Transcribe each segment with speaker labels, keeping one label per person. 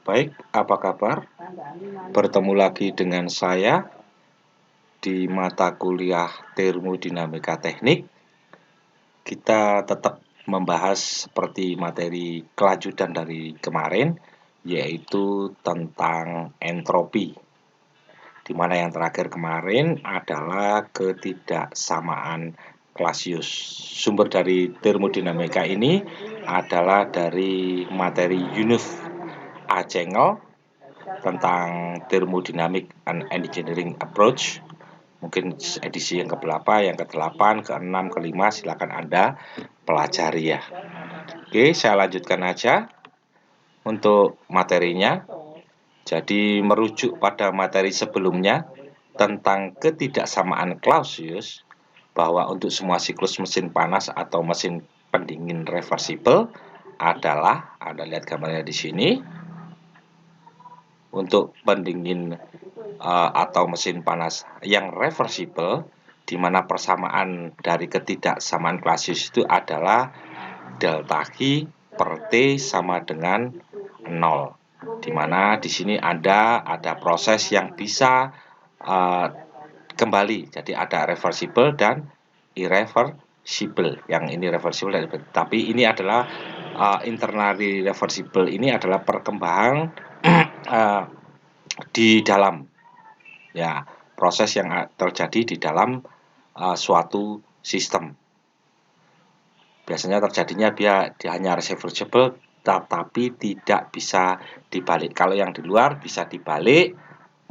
Speaker 1: Baik, apa kabar? Bertemu lagi dengan saya di mata kuliah Termodinamika Teknik. Kita tetap membahas seperti materi kelanjutan dari kemarin, yaitu tentang entropi. Di mana yang terakhir kemarin adalah ketidaksamaan Clausius. Sumber dari termodinamika ini adalah dari materi Yunus A. Cengel tentang thermodynamic and engineering approach. Mungkin edisi yang ke-8, yang ke-8, ke-6, ke-5 silakan Anda pelajari ya. Oke, saya lanjutkan aja untuk materinya. Jadi merujuk pada materi sebelumnya tentang ketidaksamaan Clausius, bahwa untuk semua siklus mesin panas atau mesin pendingin reversible adalah, Anda lihat gambarnya di sini, untuk pendingin atau mesin panas yang reversible, di mana persamaan dari ketidaksamaan Clausius itu adalah delta Q per T sama dengan 0. Di mana di sini ada proses yang bisa kembali, jadi ada reversible dan irreversible. Yang ini reversible, tapi ini adalah internally reversible. Ini adalah perkembangan di dalam ya proses yang terjadi di dalam suatu sistem. Biasanya terjadinya dia hanya reversible, tetapi tidak bisa dibalik. Kalau yang di luar bisa dibalik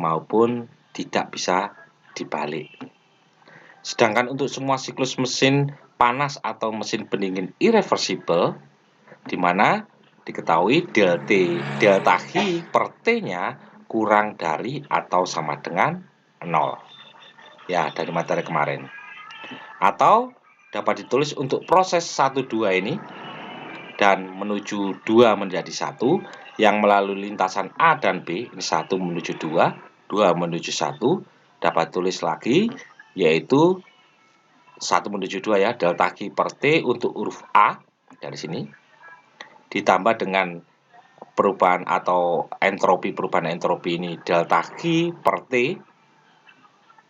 Speaker 1: maupun tidak bisa dibalik. Sedangkan untuk semua siklus mesin panas atau mesin pendingin irreversible, di mana diketahui delta Q per T-nya kurang dari atau sama dengan 0. Ya, dari materi kemarin. Atau dapat ditulis untuk proses 1-2 ini dan menuju 2 menjadi 1 yang melalui lintasan A dan B, ini 1 menuju 2, 2 menuju 1, dapat tulis lagi yaitu 1 menuju 2 ya, delta Q per T untuk huruf A dari sini ditambah dengan perubahan atau perubahan entropi ini delta Q per T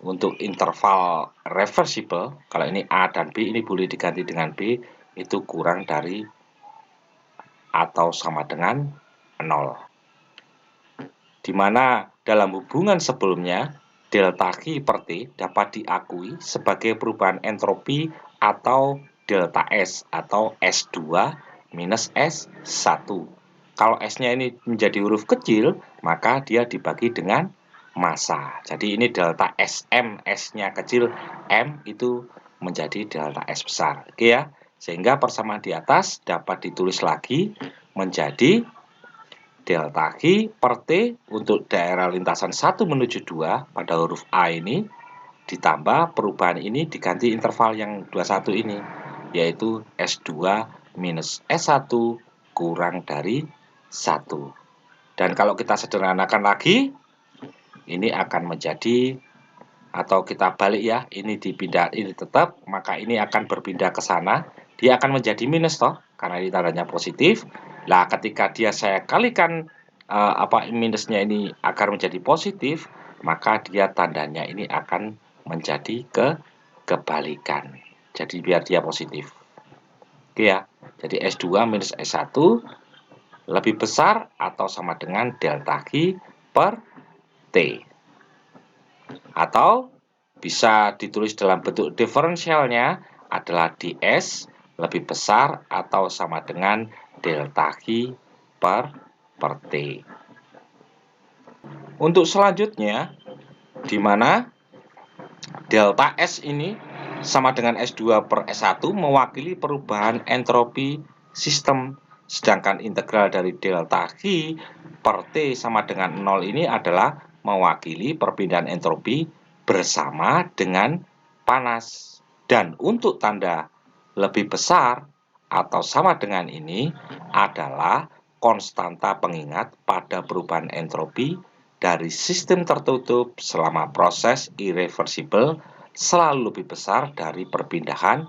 Speaker 1: untuk interval reversible. Kalau ini A dan B, ini boleh diganti dengan B, itu kurang dari atau sama dengan 0. Di mana dalam hubungan sebelumnya delta Q per T dapat diakui sebagai perubahan entropi atau delta S atau S2 minus S1. Kalau S-nya ini menjadi huruf kecil, maka dia dibagi dengan massa. Jadi ini delta SM, S-nya kecil, M itu menjadi delta S besar. Oke ya. Sehingga persamaan di atas dapat ditulis lagi menjadi delta Q per T untuk daerah lintasan 1 menuju 2 pada huruf A ini, ditambah perubahan ini diganti interval yang 21 ini, yaitu S2 minus S1 kurang dari 1. Dan kalau kita sederhanakan lagi, ini akan menjadi, atau kita balik ya, ini dipindah, ini tetap, maka ini akan berpindah ke sana, dia akan menjadi minus toh, karena ini tandanya positif. Nah, ketika saya kalikan minusnya ini agar menjadi positif, maka dia tandanya ini akan menjadi kebalikan. Jadi biar dia positif. Oke ya. Jadi S2 minus S1 lebih besar atau sama dengan delta Q per T. Atau bisa ditulis dalam bentuk diferensialnya adalah ds lebih besar atau sama dengan delta Q per T. Untuk selanjutnya, di mana delta S ini sama dengan S2 per S1 mewakili perubahan entropi sistem. Sedangkan integral dari delta Q per T sama dengan 0 ini adalah mewakili perpindahan entropi bersama dengan panas. Dan untuk tanda lebih besar atau sama dengan ini adalah konstanta pengingat pada perubahan entropi dari sistem tertutup selama proses irreversible selalu lebih besar dari perpindahan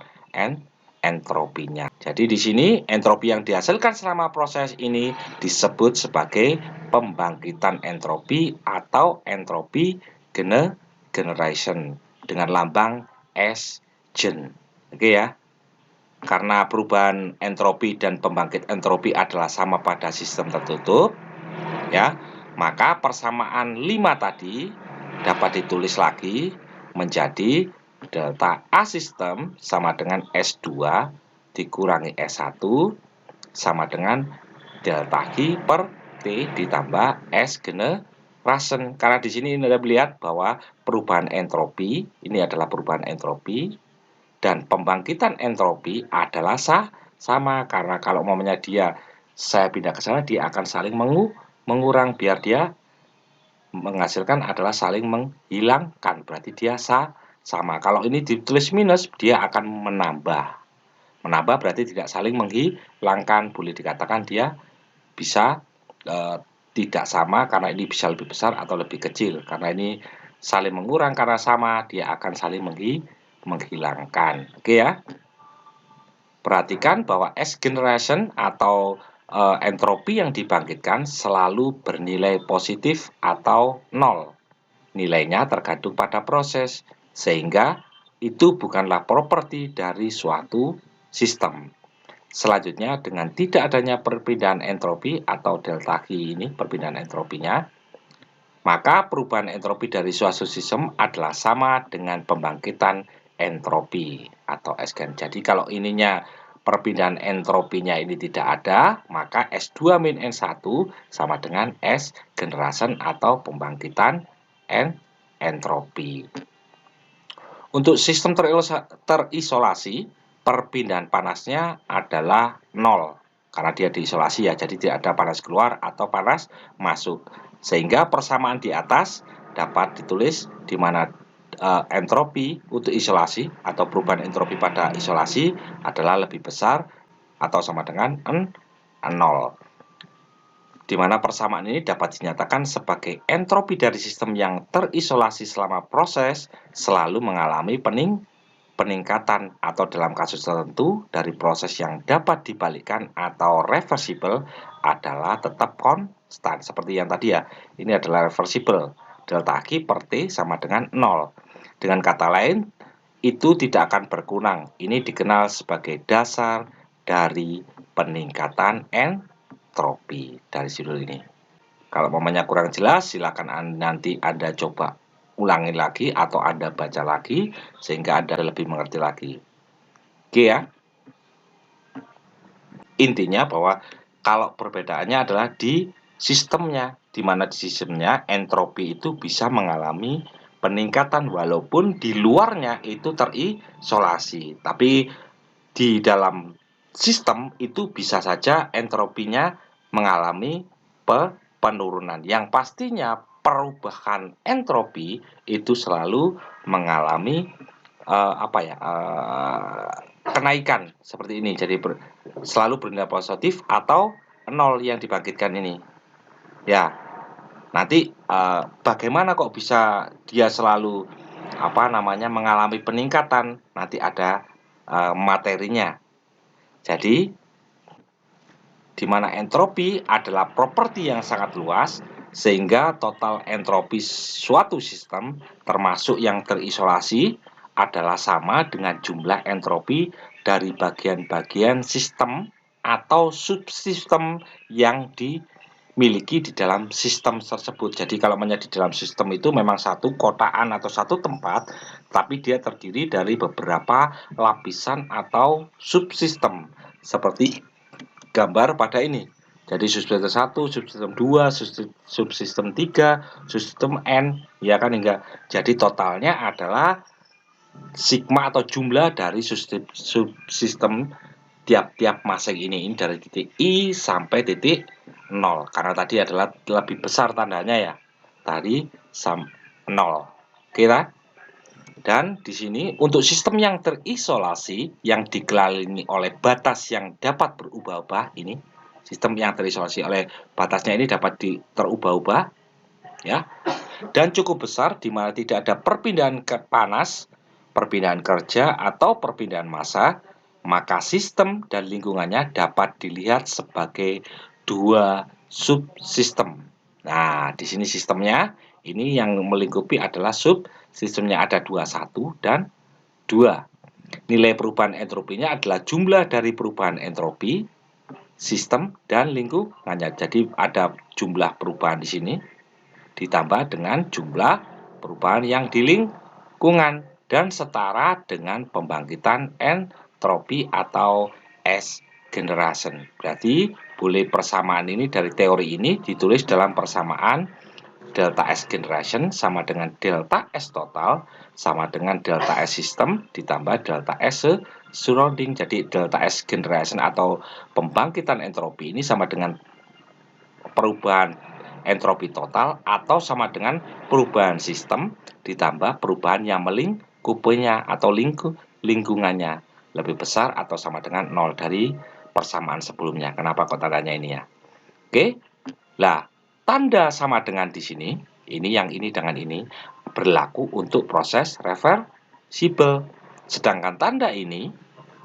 Speaker 1: entropinya. Jadi di sini entropi yang dihasilkan selama proses ini disebut sebagai pembangkitan entropi atau entropi generation dengan lambang S-gen. Oke ya. Karena perubahan entropi dan pembangkit entropi adalah sama pada sistem tertutup, ya, maka persamaan 5 tadi dapat ditulis lagi menjadi delta A sistem sama dengan S2 dikurangi S1 sama dengan delta Q per T ditambah S generation. Karena di sini Anda melihat bahwa perubahan entropi, ini adalah perubahan entropi, dan pembangkitan entropi adalah sama. Karena kalau umpamanya saya pindah ke sana, dia akan saling mengurang, biar dia menghasilkan adalah saling menghilangkan. Berarti dia sama. Kalau ini ditulis minus, dia akan menambah. Menambah berarti tidak saling menghilangkan. Boleh dikatakan dia bisa tidak sama karena ini bisa lebih besar atau lebih kecil. Karena ini saling mengurang karena sama, dia akan saling menghilangkan. Oke ya. Perhatikan bahwa S generation atau entropi yang dibangkitkan selalu bernilai positif atau nol. Nilainya tergantung pada proses, sehingga itu bukanlah properti dari suatu sistem. Selanjutnya, dengan tidak adanya perpindahan entropi atau delta Q ini, perpindahan entropinya, maka perubahan entropi dari suatu sistem adalah sama dengan pembangkitan entropi atau S-gen. Jadi kalau ininya perpindahan entropinya ini tidak ada, maka S2-N1 sama dengan S generation atau pembangkitan entropi. Untuk sistem terisolasi, perpindahan panasnya adalah 0. Karena dia diisolasi ya, jadi tidak ada panas keluar atau panas masuk. Sehingga persamaan di atas dapat ditulis di mana entropi untuk isolasi atau perubahan entropi pada isolasi adalah lebih besar atau sama dengan 0. Di mana persamaan ini dapat dinyatakan sebagai entropi dari sistem yang terisolasi selama proses selalu mengalami peningkatan atau dalam kasus tertentu dari proses yang dapat dibalikkan atau reversible adalah tetap konstan. Seperti yang tadi ya, ini adalah reversible. Delta Q per T sama dengan 0. Dengan kata lain, itu tidak akan berkurang. Ini dikenal sebagai dasar dari peningkatan entropi dari judul ini. Kalau mamanya kurang jelas, silakan nanti Anda coba ulangi lagi atau Anda baca lagi sehingga Anda lebih mengerti lagi. Oke ya. Intinya bahwa kalau perbedaannya adalah di sistemnya, di mana di sistemnya entropi itu bisa mengalami peningkatan walaupun di luarnya itu terisolasi. Tapi di dalam sistem itu bisa saja entropinya mengalami penurunan. Yang pastinya perubahan entropi itu selalu mengalami kenaikan seperti ini. Jadi selalu bernilai positif atau 0 yang dibangkitkan ini. Ya. Nanti bagaimana kok bisa dia selalu mengalami peningkatan? Nanti ada materinya. Jadi di mana entropi adalah properti yang sangat luas sehingga total entropi suatu sistem termasuk yang terisolasi adalah sama dengan jumlah entropi dari bagian-bagian sistem atau subsistem yang dimiliki di dalam sistem tersebut. Jadi kalau di dalam sistem itu memang satu kotaan atau satu tempat, tapi dia terdiri dari beberapa lapisan atau subsistem seperti gambar pada ini. Jadi subsistem 1, subsistem 2, subsistem 3, subsistem N, ya kan hingga. Jadi totalnya adalah sigma atau jumlah dari subsistem tiap-tiap masing ini dari titik I sampai titik 0. Karena tadi adalah lebih besar tandanya ya. Tadi 0. Kira? Dan di sini untuk sistem yang terisolasi yang dikelilingi oleh batas yang dapat berubah-ubah ini, sistem yang terisolasi oleh batasnya ini dapat terubah-ubah ya. Dan cukup besar di mana tidak ada perpindahan panas, perpindahan kerja atau perpindahan massa, maka sistem dan lingkungannya dapat dilihat sebagai dua subsistem. Nah, di sini sistemnya, ini yang melingkupi adalah sistemnya ada 21 dan 2. Nilai perubahan entropinya adalah jumlah dari perubahan entropi, sistem, dan lingkungannya. Jadi ada jumlah perubahan di sini ditambah dengan jumlah perubahan yang di lingkungan dan setara dengan pembangkitan entropi atau S generation. Berarti boleh persamaan ini dari teori ini ditulis dalam persamaan delta S generation sama dengan delta S total sama dengan delta S system ditambah delta S surrounding. Jadi delta S generation atau pembangkitan entropi ini sama dengan perubahan entropi total atau sama dengan perubahan sistem ditambah perubahan yang melingkupinya atau lingkungannya lebih besar atau sama dengan 0 dari persamaan sebelumnya. Kenapa kok tandanya ini ya? Oke. Lah, tanda sama dengan di sini, ini yang ini dengan ini berlaku untuk proses reversible. Sedangkan tanda ini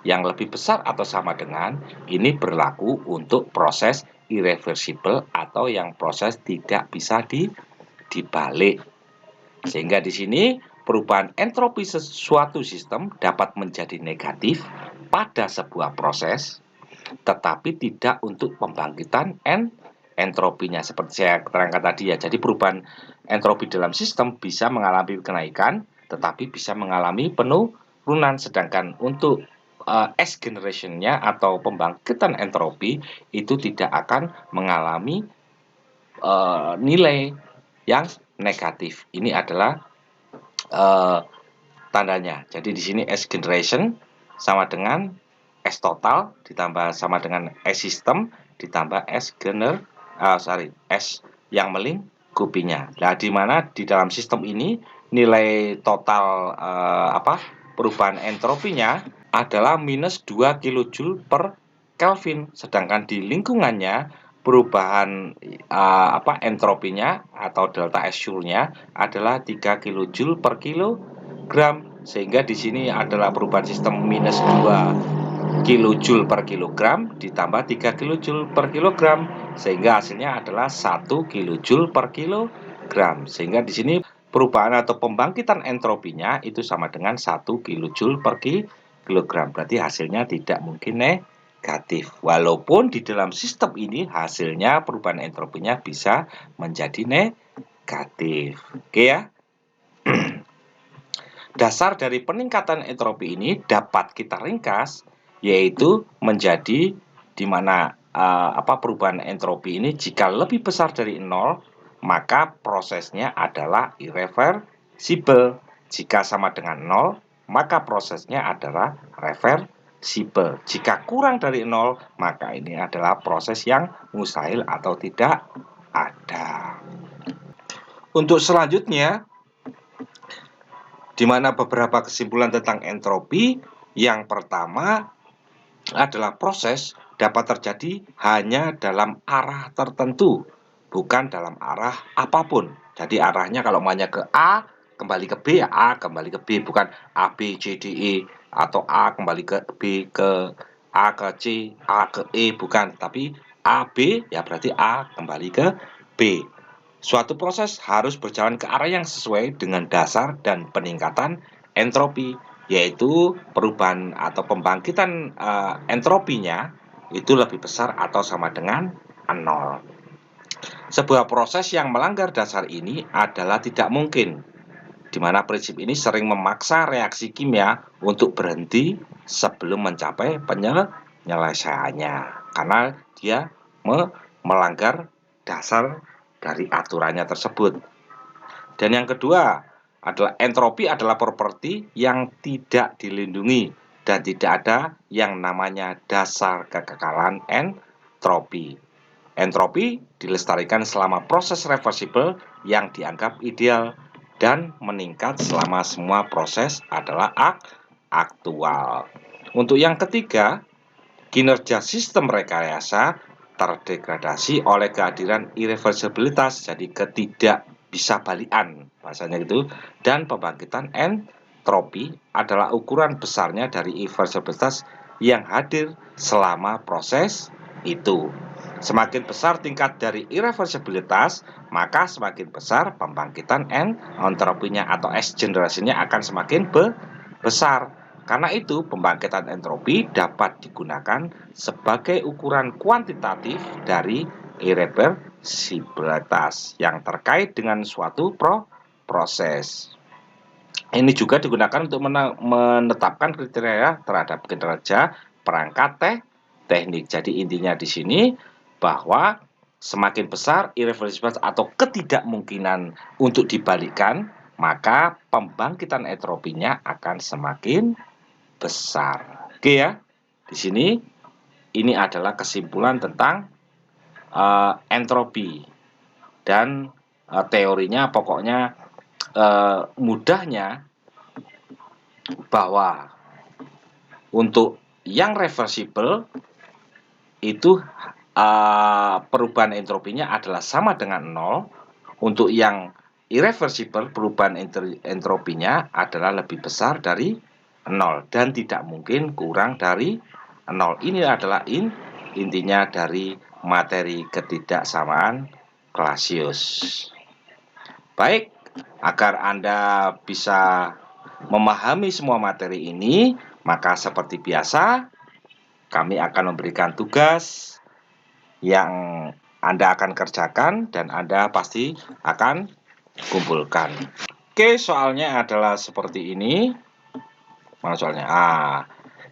Speaker 1: yang lebih besar atau sama dengan ini berlaku untuk proses irreversible atau yang proses tidak bisa dibalik. Sehingga di sini perubahan entropi suatu sistem dapat menjadi negatif pada sebuah proses, tetapi tidak untuk pembangkitan entropinya seperti saya terangkan tadi ya. Jadi perubahan entropi dalam sistem bisa mengalami kenaikan, tetapi bisa mengalami penurunan. Sedangkan untuk S generation-nya atau pembangkitan entropi itu tidak akan mengalami nilai yang negatif. Ini adalah tandanya. Jadi di sini S generation sama dengan S total ditambah sama dengan S system ditambah S yang melingkupinya. Nah, di mana di dalam sistem ini nilai total perubahan entropinya adalah minus 2 kJ per Kelvin, sedangkan di lingkungannya perubahan entropinya atau delta S nya adalah 3 kJ per kilogram, sehingga di sini adalah perubahan sistem minus 2 kJ per kilogram ditambah 3 kJ per kilogram, sehingga hasilnya adalah 1 kJ per kilogram. Sehingga di sini perubahan atau pembangkitan entropinya itu sama dengan 1 kJ per kilogram. Berarti hasilnya tidak mungkin negatif. Walaupun di dalam sistem ini hasilnya perubahan entropinya bisa menjadi negatif. Oke ya. Dasar dari peningkatan entropi ini dapat kita ringkas yaitu menjadi di mana perubahan entropi ini jika lebih besar dari 0 maka prosesnya adalah irreversible. Jika sama dengan 0 maka prosesnya adalah reversible. Jika kurang dari 0 maka ini adalah proses yang mustahil atau tidak ada. Untuk selanjutnya, di mana beberapa kesimpulan tentang entropi. Yang pertama adalah proses dapat terjadi hanya dalam arah tertentu, bukan dalam arah apapun. Jadi arahnya kalau maunya ke A, kembali ke B, ya A kembali ke B, bukan A, B, C, D, E, atau A kembali ke B, ke A ke C, A ke E, bukan. Tapi A, B, ya berarti A kembali ke B. Suatu proses harus berjalan ke arah yang sesuai dengan dasar dan peningkatan entropi, yaitu perubahan atau pembangkitan entropinya itu lebih besar atau sama dengan 0. Sebuah proses yang melanggar dasar ini adalah tidak mungkin, di mana prinsip ini sering memaksa reaksi kimia untuk berhenti sebelum mencapai penyelesaiannya, karena dia melanggar dasar dari aturannya tersebut. Dan yang kedua adalah entropi adalah properti yang tidak dilindungi dan tidak ada yang namanya dasar kekekalan entropi. Entropi dilestarikan selama proses reversible yang dianggap ideal dan meningkat selama semua proses adalah aktual. Untuk yang ketiga, kinerja sistem rekayasa terdegradasi oleh kehadiran irreversibilitas, jadi ketidakbisabalikan bahasanya gitu, dan pembangkitan entropi adalah ukuran besarnya dari irreversibilitas yang hadir selama proses itu. Semakin besar tingkat dari irreversibilitas, maka semakin besar pembangkitan entropinya atau S generasinya akan semakin besar. Karena itu, pembangkitan entropi dapat digunakan sebagai ukuran kuantitatif dari irreversibilitas yang terkait dengan suatu proses. Ini juga digunakan untuk menetapkan kriteria terhadap kinerja perangkat teknik. Jadi intinya di sini bahwa semakin besar irreversibilitas atau ketidakmungkinan untuk dibalikkan, maka pembangkitan entropinya akan semakin besar. Oke ya. Di sini ini adalah kesimpulan tentang entropi dan teorinya pokoknya mudahnya bahwa untuk yang reversible itu perubahan entropinya adalah sama dengan 0. Untuk yang irreversible perubahan entropinya adalah lebih besar dari 0 dan tidak mungkin kurang dari 0. Ini adalah intinya dari materi ketidaksamaan Clausius. Baik, agar Anda bisa memahami semua materi ini, maka seperti biasa kami akan memberikan tugas yang Anda akan kerjakan dan Anda pasti akan kumpulkan. Oke, soalnya adalah seperti ini. Mana soalnya?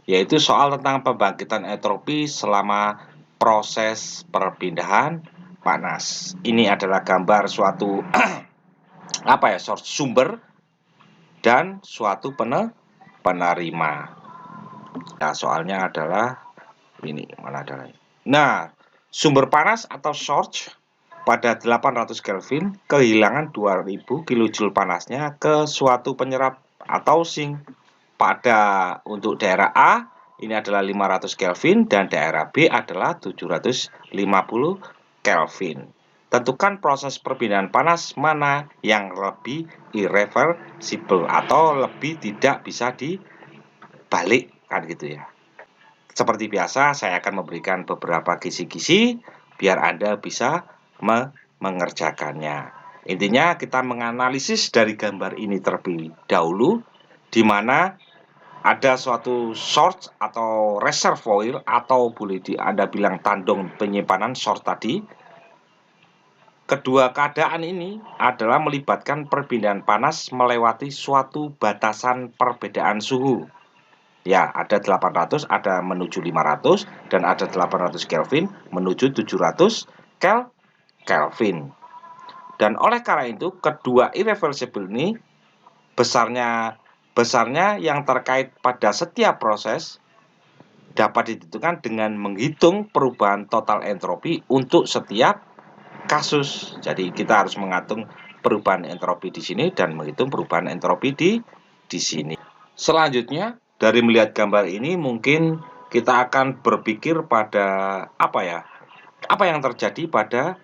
Speaker 1: Yaitu soal tentang pembangkitan entropi selama proses perpindahan panas. Ini adalah gambar suatu sumber dan suatu penerima. Nah, soalnya adalah ini, mana adalah. Nah, sumber panas atau source pada 800 Kelvin kehilangan 2000 kJ panasnya ke suatu penyerap atau sink. Pada untuk daerah A ini adalah 500 Kelvin dan daerah B adalah 750 Kelvin. Tentukan proses perpindahan panas mana yang lebih irreversible atau lebih tidak bisa dibalik, kan gitu ya. Seperti biasa, saya akan memberikan beberapa kisi-kisi biar Anda bisa mengerjakannya. Intinya kita menganalisis dari gambar ini terlebih dahulu, di mana ada suatu source atau reservoir atau boleh Anda bilang tandung penyimpanan source tadi. Kedua keadaan ini adalah melibatkan perpindahan panas melewati suatu batasan perbedaan suhu. Ya, ada 800, ada menuju 500, dan ada 800 Kelvin menuju 700 Kelvin. Dan oleh karena itu, kedua irreversible ini besarnya yang terkait pada setiap proses dapat ditentukan dengan menghitung perubahan total entropi untuk setiap kasus. Jadi kita harus menghitung perubahan entropi di sini dan menghitung perubahan entropi di sini. Selanjutnya, dari melihat gambar ini mungkin kita akan berpikir pada apa yang terjadi pada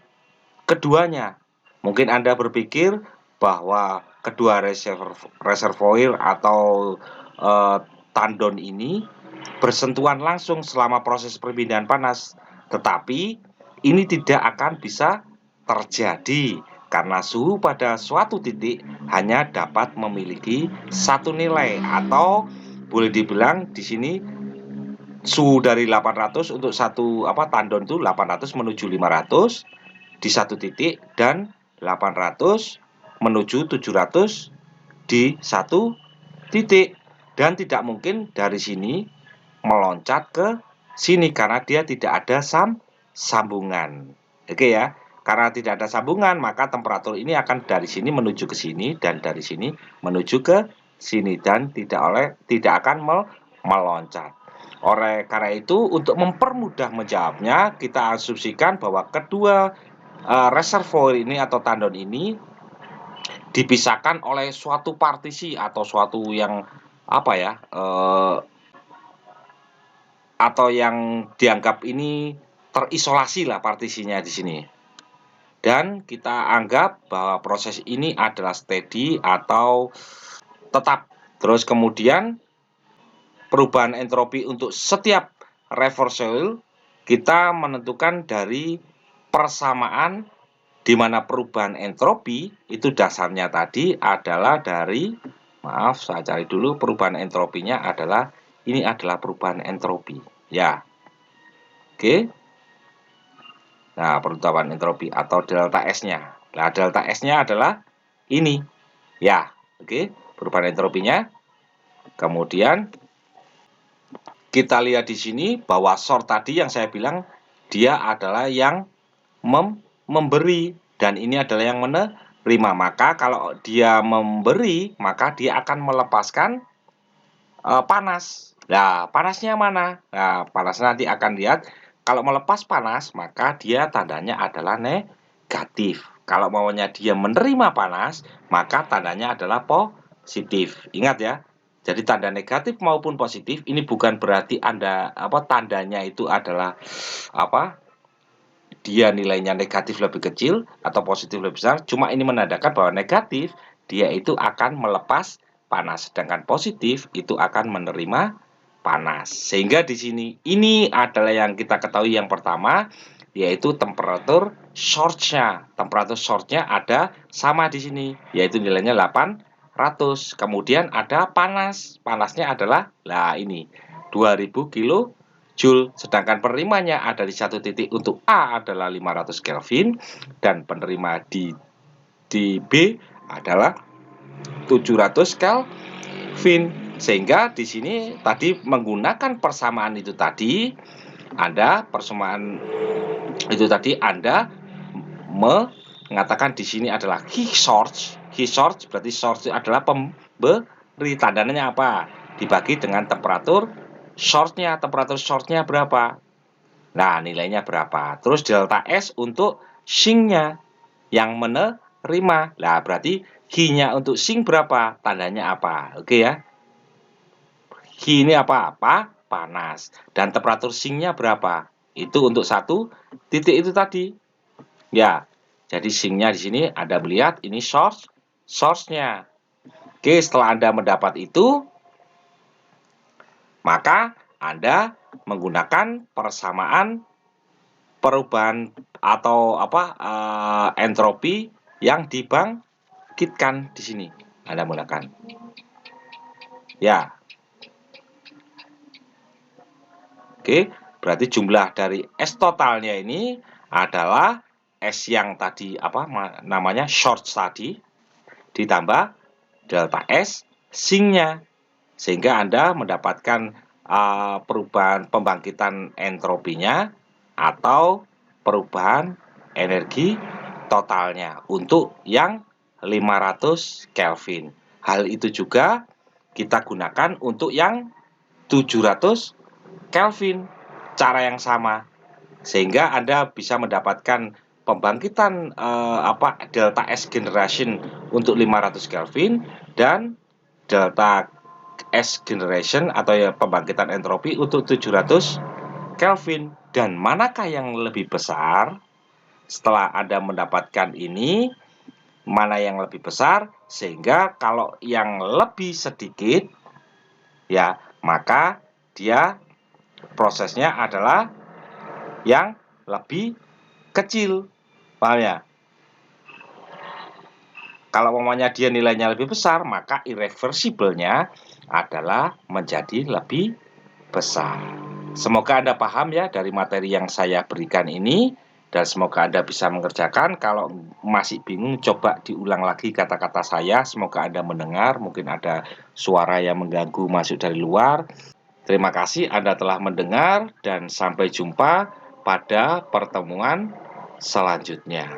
Speaker 1: keduanya. Mungkin Anda berpikir bahwa kedua reservoir atau tandon ini bersentuhan langsung selama proses perpindahan panas. Tetapi ini tidak akan bisa terjadi karena suhu pada suatu titik hanya dapat memiliki satu nilai, atau boleh dibilang di sini suhu dari 800 untuk satu tandon itu 800 menuju 500 di satu titik dan 800 menuju 700 di satu titik, dan tidak mungkin dari sini meloncat ke sini karena dia tidak ada sambungan. Oke ya. Karena tidak ada sambungan, maka temperatur ini akan dari sini menuju ke sini dan dari sini menuju ke sini dan tidak akan meloncat. Oleh karena itu, untuk mempermudah menjawabnya, kita asumsikan bahwa kedua reservoir ini atau tandon ini dipisahkan oleh suatu partisi atau suatu yang atau yang dianggap ini terisolasi lah partisinya di sini. Dan kita anggap bahwa proses ini adalah steady atau tetap. Terus kemudian perubahan entropi untuk setiap reversible kita menentukan dari persamaan di mana perubahan entropi itu dasarnya tadi adalah dari, maaf saya cari dulu, perubahan entropinya adalah, ini adalah perubahan entropi, ya. Oke. Nah, perubahan entropi atau delta S-nya. Nah, delta S-nya adalah ini, ya. Oke, perubahan entropinya. Kemudian kita lihat di sini bahwa short tadi yang saya bilang dia adalah yang memberi dan ini adalah yang menerima. Maka kalau dia memberi, maka dia akan melepaskan panas. Nah, panasnya mana? Nah, panasnya nanti akan lihat. Kalau melepas panas, maka dia tandanya adalah negatif. Kalau maunya dia menerima panas, maka tandanya adalah positif. Ingat ya. Jadi tanda negatif maupun positif ini bukan berarti tandanya itu adalah dia nilainya negatif lebih kecil atau positif lebih besar. Cuma ini menandakan bahwa negatif dia itu akan melepas panas, sedangkan positif itu akan menerima panas. Sehingga di sini ini adalah yang kita ketahui yang pertama, yaitu temperatur shortnya. Temperatur shortnya ada sama di sini, yaitu nilainya 800. Kemudian ada panasnya adalah, ini 2000 kilojoule. Sedangkan penerimanya ada di satu titik untuk A adalah 500 Kelvin dan penerima di B adalah 700 Kelvin. Sehingga di sini tadi menggunakan persamaan itu tadi, Anda mengatakan di sini adalah key source. Key source berarti source adalah pemberi. Tandanya apa? Dibagi dengan temperatur shortnya. Temperatur shortnya berapa? Nah, nilainya berapa? Terus delta S untuk sink-nya yang menerima. Nah, berarti Q-nya untuk sink berapa? Tandanya apa? Oke ya. Q ini apa? Panas. Dan temperatur sink-nya berapa? Itu untuk satu titik itu tadi. Ya. Jadi sink-nya di sini Anda melihat ini source-nya. Oke, setelah Anda mendapat itu, maka Anda menggunakan persamaan perubahan atau entropi yang dibangkitkan di sini. Anda menggunakan. Ya. Oke, berarti jumlah dari S totalnya ini adalah S yang tadi namanya short tadi ditambah delta S sink-nya. Sehingga Anda mendapatkan perubahan pembangkitan entropinya atau perubahan energi totalnya untuk yang 500 Kelvin. Hal itu juga kita gunakan untuk yang 700 Kelvin, cara yang sama. Sehingga Anda bisa mendapatkan pembangkitan delta S generation untuk 500 Kelvin dan delta S generation atau pembangkitan entropi untuk 700 Kelvin. Dan manakah yang lebih besar? Setelah Anda mendapatkan ini, mana yang lebih besar? Sehingga kalau yang lebih sedikit, ya, maka dia prosesnya adalah yang lebih kecil. Paham ya? Kalau umpamanya dia nilainya lebih besar, maka irreversible-nya adalah menjadi lebih besar. Semoga Anda paham ya dari materi yang saya berikan ini, dan semoga Anda bisa mengerjakan. Kalau masih bingung, coba diulang lagi kata-kata saya. Semoga Anda mendengar, mungkin ada suara yang mengganggu masuk dari luar. Terima kasih Anda telah mendengar dan sampai jumpa pada pertemuan selanjutnya.